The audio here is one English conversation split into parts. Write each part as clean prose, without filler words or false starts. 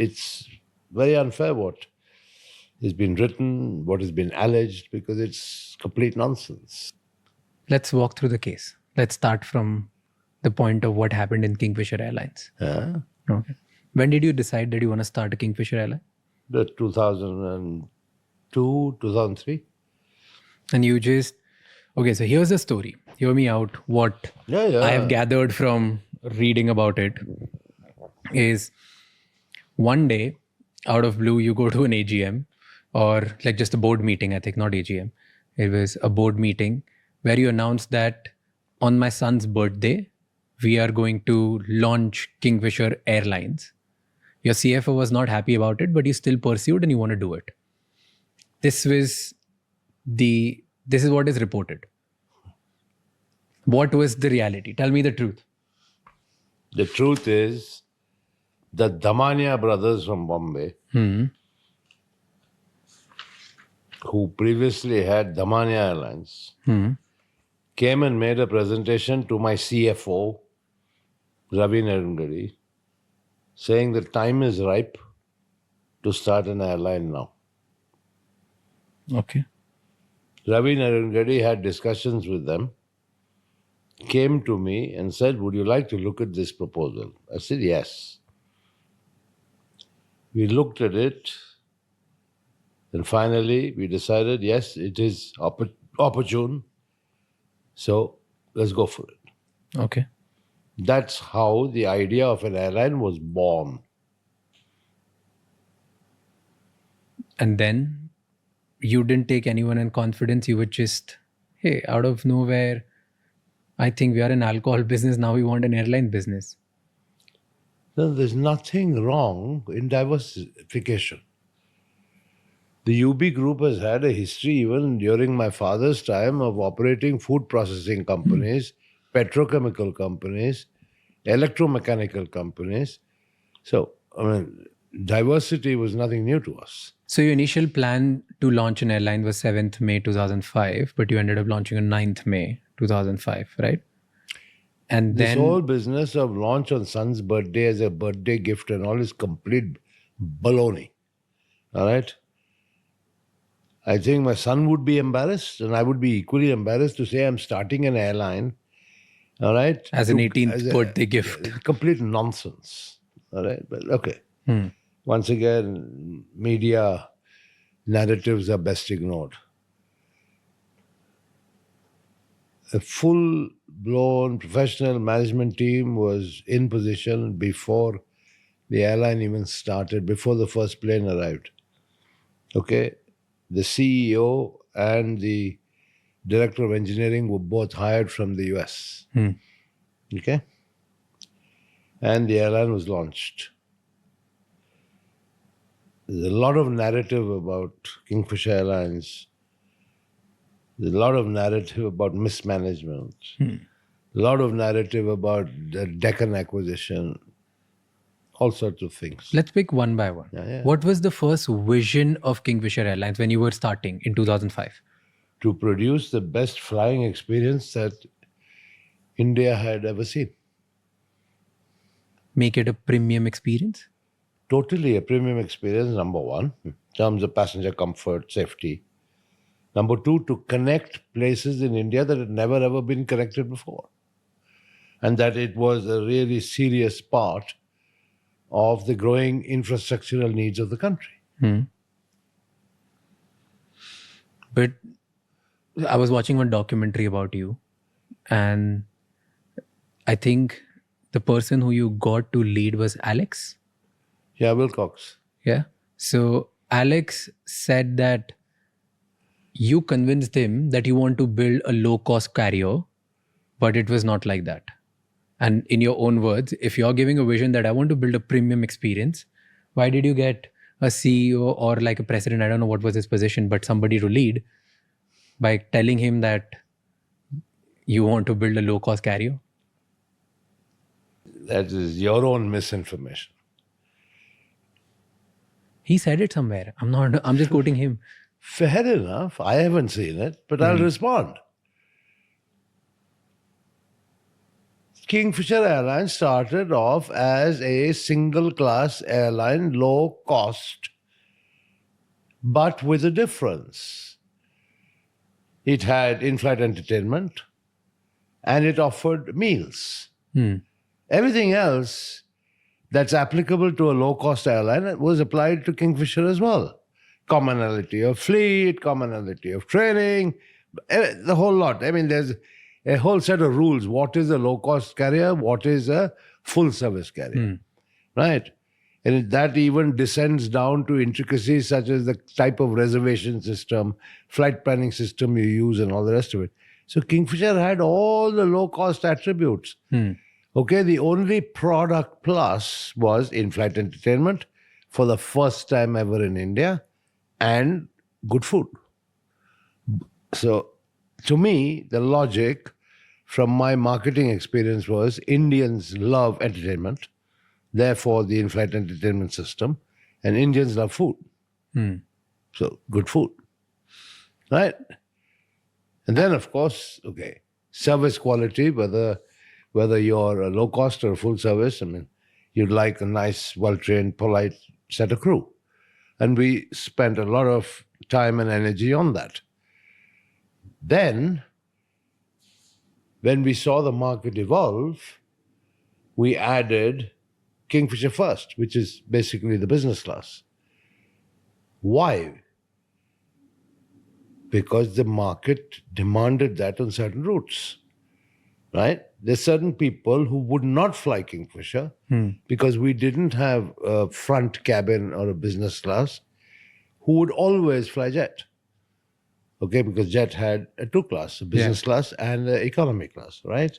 It's very unfair what has been written, what has been alleged, because it's complete nonsense. Let's walk through the case. Let's start from the point of what happened in Kingfisher Airlines. Yeah. Okay. When did you decide that you want to start a Kingfisher Airline? The 2002, 2003. And you just, okay, so here's the story. Hear me out. What Yeah. I have gathered from reading about it is one day, out of blue, you go to an AGM or like just a board meeting, I think, not AGM. It was a board meeting where you announced that on my son's birthday, we are going to launch Kingfisher Airlines. Your CFO was not happy about it, but you still pursued and you want to do it. This is what is reported. What was the reality? Tell me the truth. The truth is, the Damania brothers from Bombay, who previously had Damania Airlines, came and made a presentation to my CFO, Ravi Narungadi, saying the time is ripe to start an airline now. Okay. Ravi Narungadi had discussions with them, came to me and said, would you like to look at this proposal? I said, yes. We looked at it, and finally we decided, yes, it is opportune, so let's go for it. Okay. That's how the idea of an airline was born. And then you didn't take anyone in confidence. You would just, hey, out of nowhere, I think we are an alcohol business. Now we want an airline business. No, there's nothing wrong in diversification. The UB group has had a history even during my father's time of operating food processing companies, petrochemical companies, electromechanical companies. So, I mean, diversity was nothing new to us. So your initial plan to launch an airline was 7th May 2005, but you ended up launching on 9th May 2005, right? And This then whole business of launch on son's birthday as a birthday gift and all is complete baloney. All right? I think my son would be embarrassed and I would be equally embarrassed to say I'm starting an airline. All right? as an 18th birthday gift. Complete nonsense. All right? But okay. Once again, media narratives are best ignored. A full-blown professional management team was in position before the airline even started, before the first plane arrived. Okay? The CEO and the director of engineering were both hired from the US. Okay? And the airline was launched. There's a lot of narrative about Kingfisher Airlines. There's a lot of narrative about mismanagement. A lot of narrative about the Deccan acquisition. All sorts of things. Let's pick one by one. Yeah. What was the first vision of Kingfisher Airlines when you were starting in 2005? To produce the best flying experience that India had ever seen. Make it a premium experience? Totally a premium experience, number one, in terms of passenger comfort, safety. Number two, to connect places in India that had never ever been connected before. And that it was a really serious part of the growing infrastructural needs of the country. But I was watching one documentary about you, and I think the person who you got to lead was Alex. Yeah, Wilcox. Yeah. So Alex said that you convinced him that you want to build a low-cost carrier, but it was not like that. And in your own words, if you're giving a vision that I want to build a premium experience, why did you get a CEO or like a president, I don't know what was his position, but somebody to lead by telling him that you want to build a low-cost carrier? That is your own misinformation. He said it somewhere. I'm just quoting him. Fair enough. I haven't seen it, but I'll respond. Kingfisher Airlines started off as a single class airline, low cost, but with a difference. It had in flight entertainment and it offered meals. Everything else that's applicable to a low cost airline was applied to Kingfisher as well. Commonality of fleet, commonality of training, the whole lot. I mean, there's a whole set of rules. What is a low cost carrier? What is a full service carrier? Right? And that even descends down to intricacies such as the type of reservation system, flight planning system you use, and all the rest of it. So Kingfisher had all the low cost attributes. Okay, the only product plus was in-flight entertainment for the first time ever in India and good food. So to me, the logic from my marketing experience was Indians love entertainment, therefore the in-flight entertainment system, and Indians love food. So good food, right? And then, of course, okay, service quality, whether you're a low cost or a full service, I mean, you'd like a nice, well-trained, polite set of crew. And we spent a lot of time and energy on that. Then, when we saw the market evolve, we added Kingfisher First, which is basically the business class. Why? Because the market demanded that on certain routes, right? There's certain people who would not fly Kingfisher because we didn't have a front cabin or a business class, who would always fly jet. Okay, because jet had a two class, a business class and an economy class, right?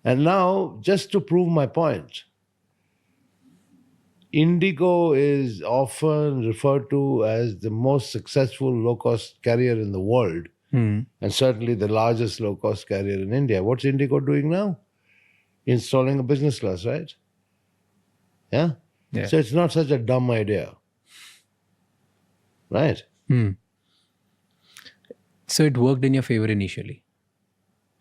And now, just to prove my point, Indigo is often referred to as the most successful low-cost carrier in the world, and certainly the largest low-cost carrier in India. What's Indigo doing now? Installing a business class, right? Yeah? So it's not such a dumb idea. Right? So it worked in your favor initially.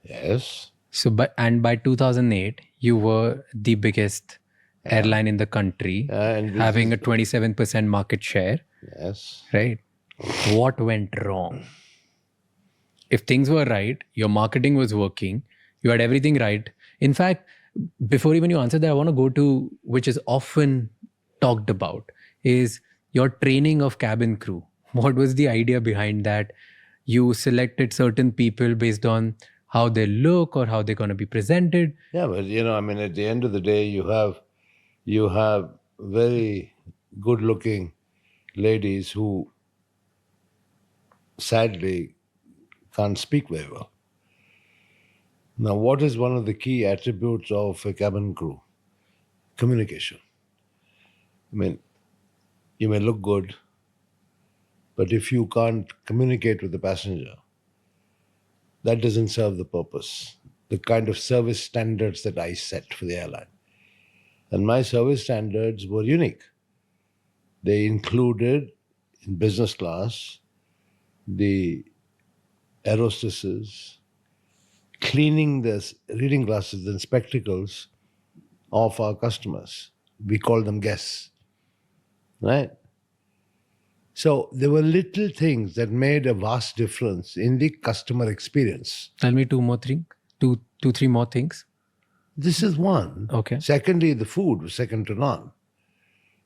Yes. So by 2008, you were the biggest airline in the country, And this having a 27% market share, Yes. right? What went wrong? If things were right, your marketing was working, you had everything right. In fact, before even you answer that, I want to go to, which is often talked about, is your training of cabin crew. What was the idea behind that? You selected certain people based on how they look or how they're going to be presented. Yeah, but I mean, at the end of the day, you have very good-looking ladies who sadly can't speak very well. Now, what is one of the key attributes of a cabin crew? Communication. I mean, you may look good, but if you can't communicate with the passenger, that doesn't serve the purpose. The kind of service standards that I set for the airline. And my service standards were unique. They included, in business class, the air hostesses cleaning the reading glasses and spectacles of our customers. We call them guests, right? So there were little things that made a vast difference in the customer experience. Tell me three more things. This is one. Okay. Secondly, the food was second to none,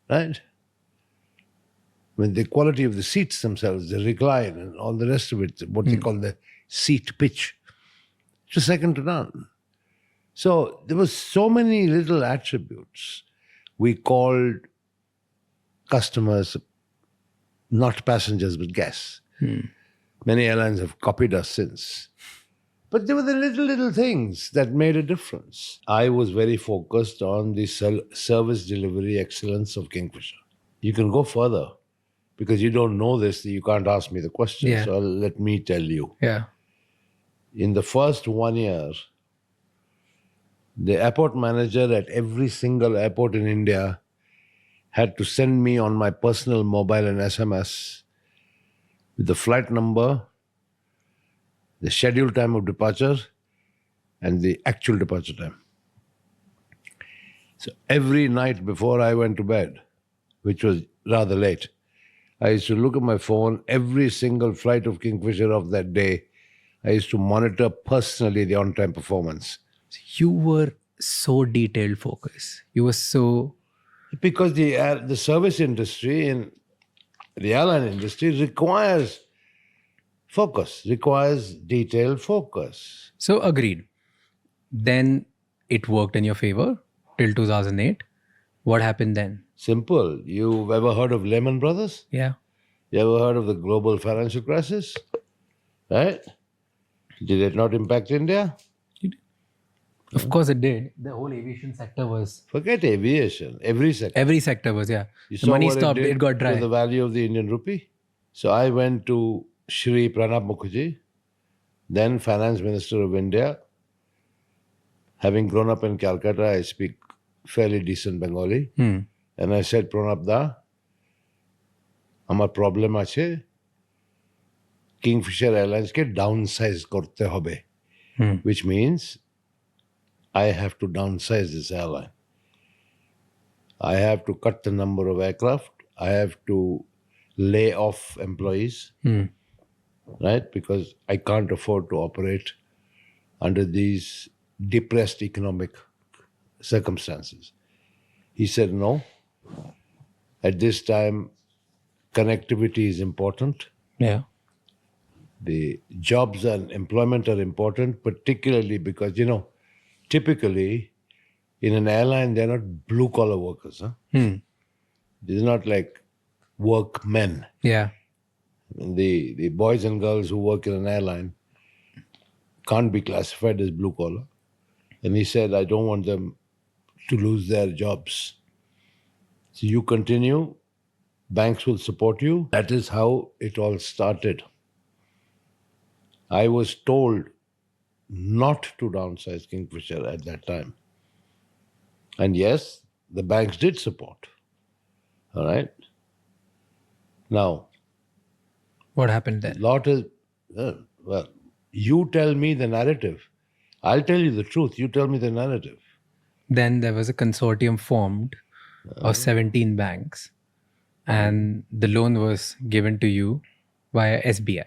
right? I mean, the quality of the seats themselves, the recline and all the rest of it, what they call the seat pitch, it was second to none. So there were so many little attributes. We called customers not passengers, but guests. Many airlines have copied us since. But there were the little things that made a difference. I was very focused on the service delivery excellence of Kingfisher. You can go further because you don't know this, you can't ask me the question. Yeah. So let me tell you. Yeah. In the first 1 year, the airport manager at every single airport in India had to send me on my personal mobile and SMS with the flight number, the scheduled time of departure, and the actual departure time. So every night before I went to bed, which was rather late, I used to look at my phone, every single flight of Kingfisher of that day. I used to monitor personally the on time performance. You were so detailed focused. You were so. Because the service industry and the airline industry requires focus, requires detailed focus. So agreed. Then it worked in your favor till 2008. What happened then? Simple. You've ever heard of Lehman Brothers? Yeah. You ever heard of the global financial crisis? Right? Did it not impact India? Of course it did. The whole aviation sector was. Forget aviation. Every sector. Every sector was, yeah. You The saw money what stopped, it it did got to dry. the value of the Indian rupee. So I went to Shri Pranab Mukherjee, then Finance Minister of India. Having grown up in Calcutta, I speak fairly decent Bengali. And I said, Pranab da, আমার problem আছে Kingfisher এয়ারলাইন্সকে ডাউনসাইজ করতে হবে, which means I have to downsize this airline. I have to cut the number of aircraft. I have to lay off employees, right? Because I can't afford to operate under these depressed economic circumstances. He said, no. At this time, connectivity is important. Yeah. The jobs and employment are important, particularly because, typically in an airline, they're not blue collar workers. Huh? They're not like workmen. Yeah. The boys and girls who work in an airline can't be classified as blue collar. And he said, I don't want them to lose their jobs. So you continue, banks will support you. That is how it all started. I was told not to downsize Kingfisher at that time. And yes, the banks did support. All right. Now, What happened then? well, you tell me the narrative. I'll tell you the truth. You tell me the narrative. Then there was a consortium formed of 17 banks, and the loan was given to you via SBI.